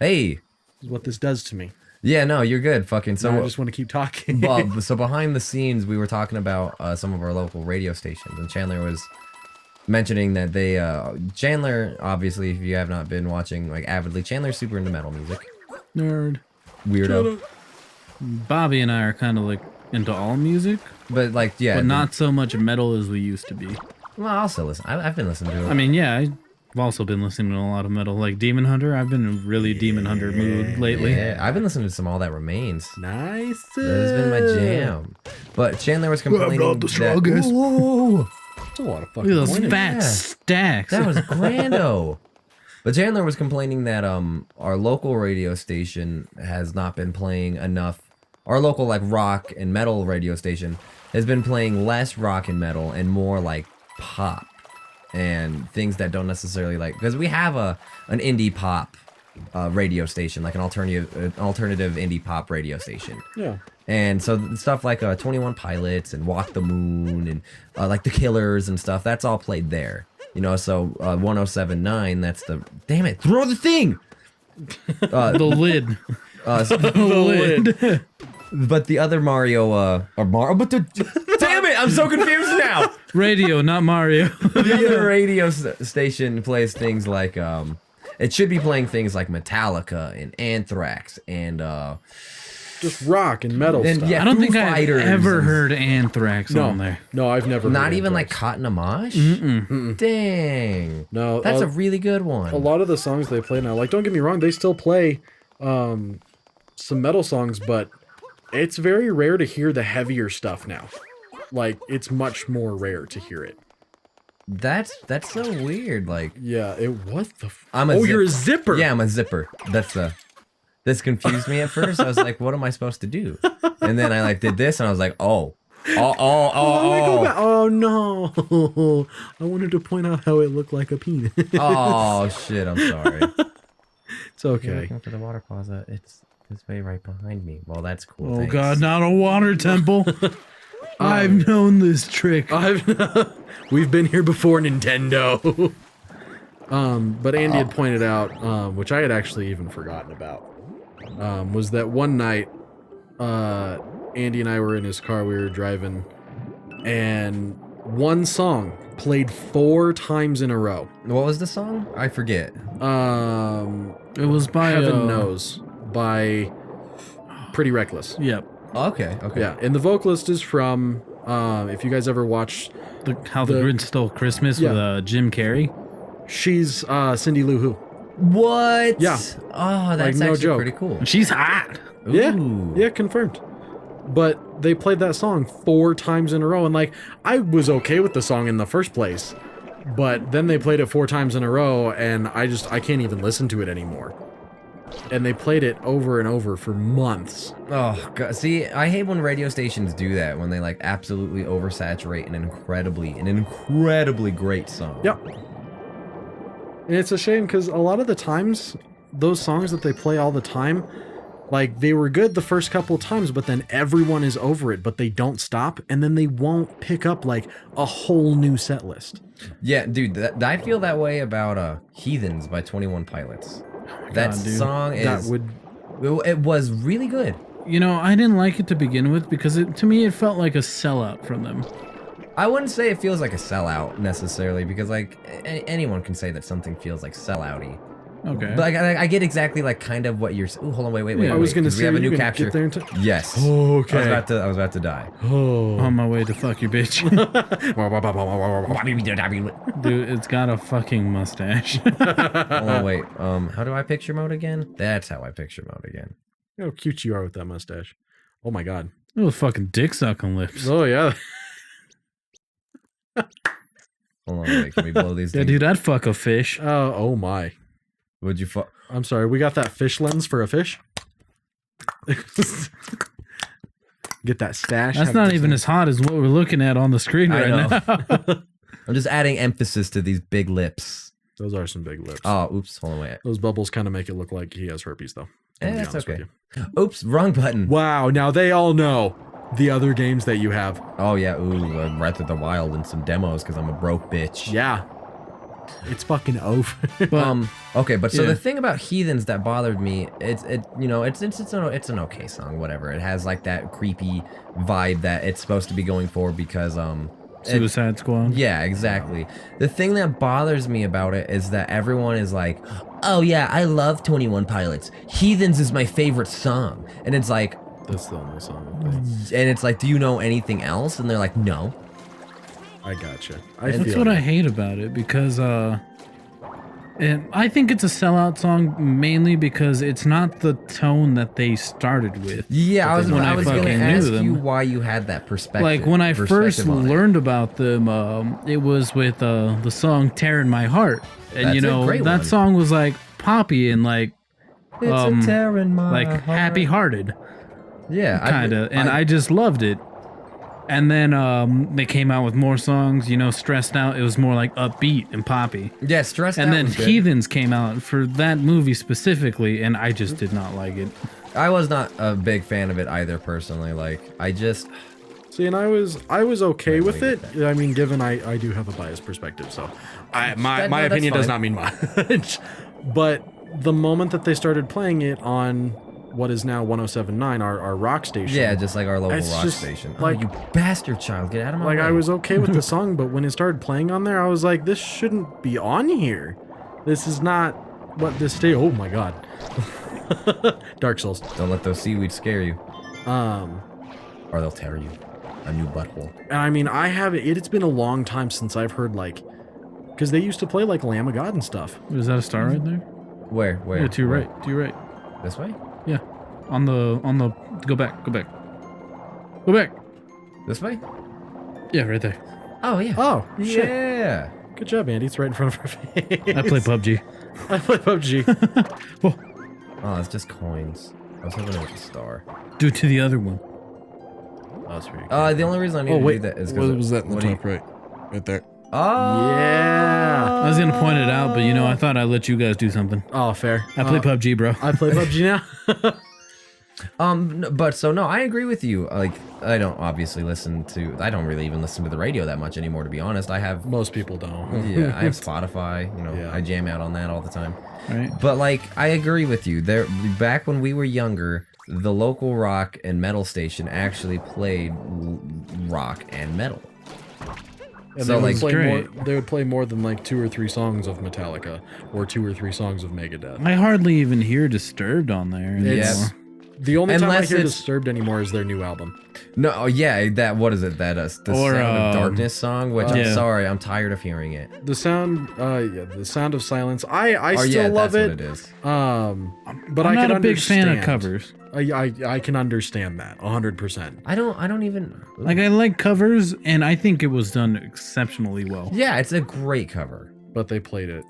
Hey. This is what this does to me. Yeah, no, you're good. Fucking so. I just want to keep talking. Well, so behind the scenes, we were talking about some of our local radio stations, and Chandler was mentioning that they Chandler, obviously, if you have not been watching like avidly, Chandler's super into metal music. Nerd. Weirdo. Bobby and I are kind of like into all music, But like, yeah, but not so much metal as we used to be. Well, I'll still listen. I've been listening to it. I mean, yeah, I've also been listening to a lot of metal, like Demon Hunter. I've been in a really Demon Hunter mood lately. Yeah, I've been listening to some All That Remains. Nice. That's been my jam. But Chandler was complaining that... Whoa. That's a lot of fucking Look at those pointing. fat stacks. That was grando. But Chandler was complaining that our local radio station has not been playing enough. Our local like rock and metal radio station has been playing less rock and metal and more like pop and things that don't necessarily like, because we have an indie pop radio station, like an alternative indie pop radio station. Yeah. And so stuff like 21 Pilots and Walk the Moon and like The Killers and stuff, that's all played there. You know, so 107.9, that's the... Damn it, throw the thing! The lid. The lid. But the other Mario, damn it, I'm so confused now! Radio, not Mario. The other radio station plays things like, it should be playing things like Metallica and Anthrax and, Just rock and metal and stuff. yeah, I don't Foo think I've Fighters ever and- heard Anthrax on there. No, I've never heard Not even like Anthrax. Cotton Amash? Mm-mm. Dang. No, That's a really good one. a lot of the songs they play now, like, don't get me wrong, they still play some metal songs, but it's very rare to hear the heavier stuff now. Like, it's much more rare to hear it. That's so weird. Like, Yeah, what the you're a zipper. Yeah, I'm a zipper. This confused me at first. I was like, what am I supposed to do? And then I like did this and I was like, oh no. I wanted to point out how it looked like a penis. oh shit, I'm sorry. It's You're okay. looking for the water closet. It's way right behind me. Well, that's cool. Oh thanks. god, not a water temple. I've known this trick. We've been here before, Nintendo. But Andy had pointed out, which I had actually even forgotten about, was that one night, Andy and I were in his car, we were driving, and one song played 4 times in a row. What was the song? I forget. It was by Heaven Knows by Pretty Reckless. Yep. Okay. Yeah, and the vocalist is from, if you guys ever watched, How the Grinch Stole Christmas Yeah. with Jim Carrey. she's Cindy Lou Who. What? Yeah. Oh, that's no actually joke. pretty cool. And she's hot. Ooh. Yeah, confirmed. But they played that song 4 times in a row, and like, I was okay with the song in the first place, but then they played it 4 times in a row, and I can't even listen to it anymore. And they played it over and over for months. Oh god. See, I hate when radio stations do that, when they like absolutely oversaturate an incredibly great song. Yep. And it's a shame because a lot of the times, those songs that they play all the time, like, they were good the first couple of times, but then everyone is over it, but they don't stop, and then they won't pick up, like, a whole new set list. Yeah, dude, I feel that way about Heathens by 21 Pilots. That God, dude. song is... That would... It was really good. You know, I didn't like it to begin with because to me it felt like a sellout from them. I wouldn't say it feels like a sellout necessarily, because like anyone can say that something feels like sellouty. Okay. But like, I get exactly like kind of what you're. Ooh, hold on, wait. Yeah, I was wait, gonna 'cause say, we have a are you new gonna capture. get there into... Yes. Okay. I was about to die. Oh. On my way to fuck you, bitch. Dude, it's got a fucking mustache. Hold on, wait. How do I picture mode again? That's how I picture mode again. How cute you are with that mustache. Oh my god. Those fucking dick sucking lips. Oh yeah. Hold on, wait. Can we blow these? Yeah, things? dude, I'd fuck a fish. Oh my. Would you fuck? I'm sorry, we got that fish lens for a fish? Get that stash. That's not even as hot as what we're looking at on the screen I right know. now. I'm just adding emphasis to these big lips. Those are some big lips. Oh, oops. Hold on, wait. Those bubbles kind of make it look like he has herpes, though. I'm gonna be That's honest with okay. you. Oops, wrong button. Wow, now they all know the other games that you have. Oh yeah, ooh, Breath of the Wild and some demos because I'm a broke bitch. Yeah. It's fucking over. Okay, but so Yeah. the thing about Heathens that bothered me, it's an okay song, whatever. It has like that creepy vibe that it's supposed to be going for because Suicide Squad. yeah, exactly. The thing that bothers me about it is that everyone is like, "Oh yeah, I love 21 Pilots. Heathens is my favorite song." And it's like That's the only song. and it's like, "Do you know anything else?" And they're like, "No." I gotcha. That's what I hate about it because and I think it's a sellout song mainly because it's not the tone that they started with. Yeah, I was When I going to fucking knew ask them. you why you had that perspective. Like when I first perspective on it. learned about them, it was with the song "Tearing My Heart," and That's you a know great that one. song was like poppy and like It's a tear in my like heart. happy-hearted Yeah, kind of, and I just loved it. And then they came out with more songs, you know, Stressed Out. It was more like upbeat and poppy. yeah, stressed And out then was good. Heathens came out for that movie specifically, and I just did not like it. I was not a big fan of it either, personally. Like, I just See, and I was okay Wait, with wait, it. I mean, given I do have a biased perspective, so my no, that's opinion does fine. not mean much. But the moment that they started playing it on what is now 107.9, our rock station. yeah, just like our local It's rock just, station. like- Oh, you bastard child, get out of my Like way. I was okay with the song, but when it started playing on there, I was like, this shouldn't be on here. This is not what this stay. Oh my god. Dark Souls. Don't let those seaweeds scare you, Um, or they'll tear you a new butthole. and I mean, I have it. It's been a long time since I've heard like, because they used to play like Lamb of God and stuff. Is that a star right there? Where? Yeah, to your Where? right. To your right. This way? Yeah. On the go back. Go back. Go back. This way? Yeah, right there. Oh yeah. Oh, shit. Yeah. Good job, Andy. It's right in front of our face. I play PUBG. I play PUBG. Oh, it's just coins. I was hoping it was a star. Do it to the other one. Oh, that's pretty The only reason I need Oh, to wait. do that is What because was that in the what do you- top right? Right there. Oh Yeah. I was gonna point it out, but you know, I thought I'd let you guys do something. Oh, fair. I play PUBG, bro. I play PUBG now. But so no, I agree with you. Like, I don't obviously listen to. I don't really even listen to the radio that much anymore, to be honest. I have. Most people don't. Yeah, I have Spotify. You know, Yeah. I jam out on that all the time. Right? But like, I agree with you. There, back when we were younger, the local rock and metal station actually played rock and metal. And So, they would like- play Great. more. They would play more than like 2 or 3 songs of Metallica or 2 or 3 songs of Megadeth. I hardly even hear Disturbed on there anymore. It's- The only time I Unless hear it's- Disturbed anymore is their new album. No, oh, yeah, that what is it? That the Or, Sound of um, Darkness song, which I'm yeah. sorry, I'm tired of hearing it. The sound, the sound of silence. I Oh still yeah, love that's it. what it is. But I'm I not can a big fan of understand. covers. I can understand that 100%. I don't even Like I like covers, and I think it was done exceptionally well Yeah, it's a great cover. But they played it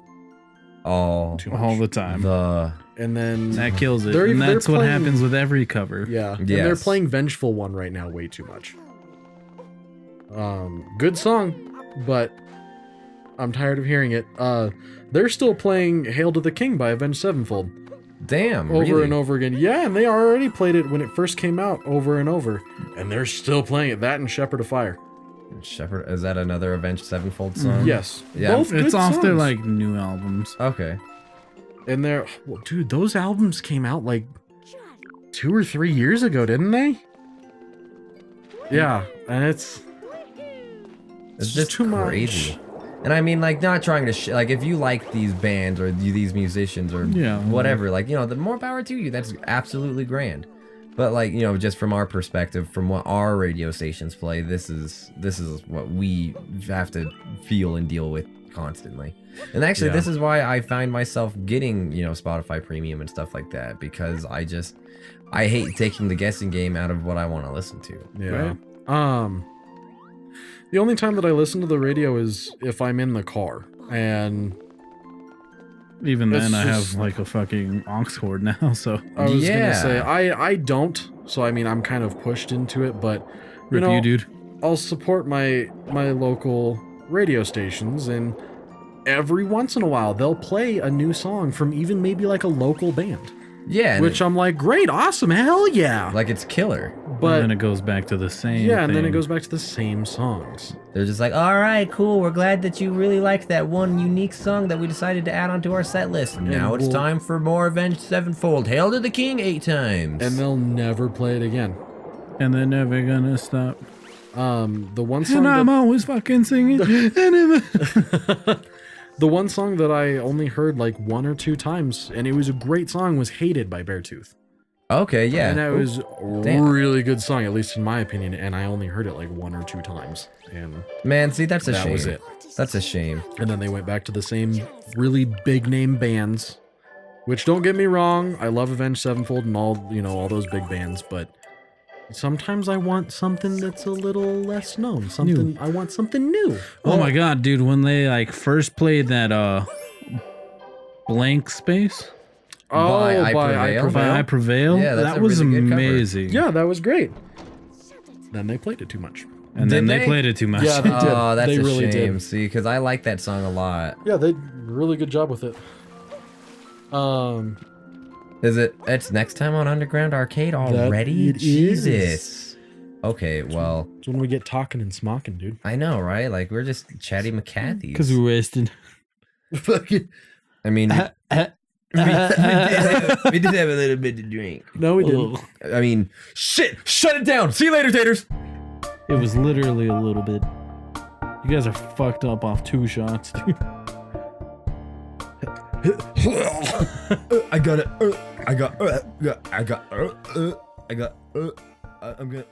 All too much. all the time. the And then That kills it. They're- And they're that's what playing- happens with every cover. yeah, and they're Yes. playing Vengeful One right now way too much. Good song, but I'm tired of hearing it. They're still playing Hail to the King by Avenged Sevenfold damn over really? and over again. Yeah, and they already played it when it first came out over and over, and they're still playing it. That and Shepherd of Fire. Shepherd, is that another Avenged Sevenfold song? Yes, Yeah. both It's good off their songs. like new albums. Okay. And they're, well, dude, those albums came out like 2 or 3 years ago, didn't they? Yeah, and it's It's just too much. crazy. And I mean, like, not trying to like, if you like these bands or these musicians or Yeah. whatever, like, you know, the more power to you. That's absolutely grand. But like, you know, just from our perspective, from what our radio stations play, this is what we have to feel and deal with constantly. And actually, Yeah. this is why I find myself getting, you know, Spotify Premium and stuff like that, because I hate taking the guessing game out of what I want to listen to. yeah. The only time that I listen to the radio is if I'm in the car, and Even It's then, I just- have like a fucking aux cord now. So I was Yeah. gonna say I don't. So I mean, I'm kind of pushed into it, but rip know, you, dude. I'll support my local radio stations, and every once in a while they'll play a new song from even maybe like a local band. Yeah, and which I'm like, great, awesome, hell yeah. like it's killer. But and then it goes back to the same. yeah, and then it thing. goes back to the same songs. They're just like, all right, cool. We're glad that you really liked that one unique song that we decided to add onto our set list. Now it's time for more Avenged Sevenfold. Hail to the King 8 times. And they'll never play it again. And they're never gonna stop. The one song And I'm that, always fucking singing. the one song that I only heard like 1 or 2 times, and it was a great song, was Hated by Beartooth. Okay, yeah. And that Ooh, was a damn. really good song, at least in my opinion, and I only heard it like 1 or 2 times. And Man, see, that's a that shame. was it. That's a shame. And then they went back to the same really big name bands, which, don't get me wrong, I love Avenged Sevenfold and all, you know, all those big bands, but sometimes I want something that's a little less known. Something I want something new. Oh my god, dude, when they like first played that Blank Space By I Prevail? by I Prevail, Yeah, that's that a was really good cover. amazing. Yeah, that was great. Then they played it too much. And then Did they they? played it too much. Yeah, they did. Oh, that's They a really shame. did. See, because I like that song a lot. Yeah, they did a really good job with it. Is it? It's next time on Underground Arcade already? it Jesus. is. Okay, well, It's when we get talking and smocking, dude. I know, right? Like we're just chatty McCarthy's. Because we wasted. Fucking. I mean, we did have a little bit to drink. No, we didn't. I mean, shit! Shut it down. See you later, taters. It was literally a little bit. You guys are fucked up off 2 shots, dude. I got it. I'm gonna.